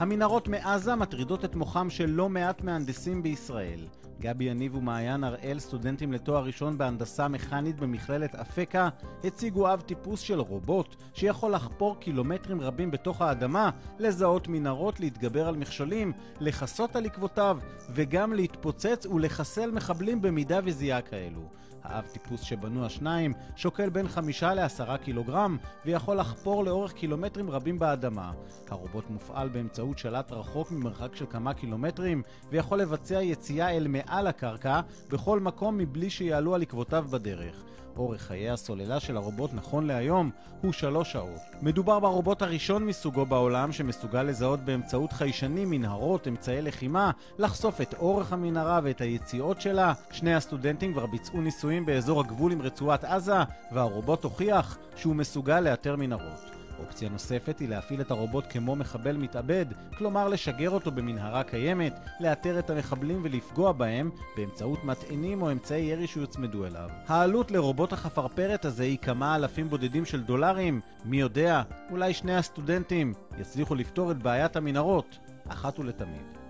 המנהרות מעזה מטרידות את מוחם של לא מעט מהנדסים בישראל. גבי יניב ומעיין הראל, סטודנטים לתואר ראשון בהנדסה מכנית במכללת אפקה, הציגו אב טיפוס של רובוט שיכול לחפור קילומטרים רבים בתוך האדמה, לזהות מנהרות, להתגבר על מכשולים, לחסות על עקבותיו וגם להתפוצץ ולחסל מחבלים במידה וזיהה כאלו. האב טיפוס שבנו השניים שוקל בין 5 ל-10 קילוגרם ויכול לחפור לאורך קילומטרים רבים באדמה. הרובוט מופעל באמצעות שלט רחוק ממרחק של כמה קילומטרים ויכול לבצע יציאה אל מעל הקרקע בכל מקום מבלי שיעלו על עקבותיו בדרך. אורך חיי הסוללה של הרובוט נכון להיום הוא 3 שעות. מדובר ברובוט הראשון מסוגו בעולם שמסוגל לזהות באמצעות חיישנים, מנהרות, אמצעי לחימה, לחשוף את אורך המנהרה ואת היציאות שלה. שני הסטודנטים כבר ביצעו ניסויים באזור הגבול עם רצועת עזה, והרובוט הוכיח שהוא מסוגל לאתר מנהרות. אופציה נוספת היא להפעיל את הרובוט כמו מחבל מתאבד, כלומר לשגר אותו במנהרה קיימת, לאתר את המחבלים ולפגוע בהם באמצעות מטענים או אמצעי ירי שיוצמדו אליו. העלות לרובוט החפרפרת הזה היא כמה אלפים בודדים של דולרים. מי יודע, אולי שני הסטודנטים יצליחו לפתור את בעיית המנהרות אחת ולתמיד.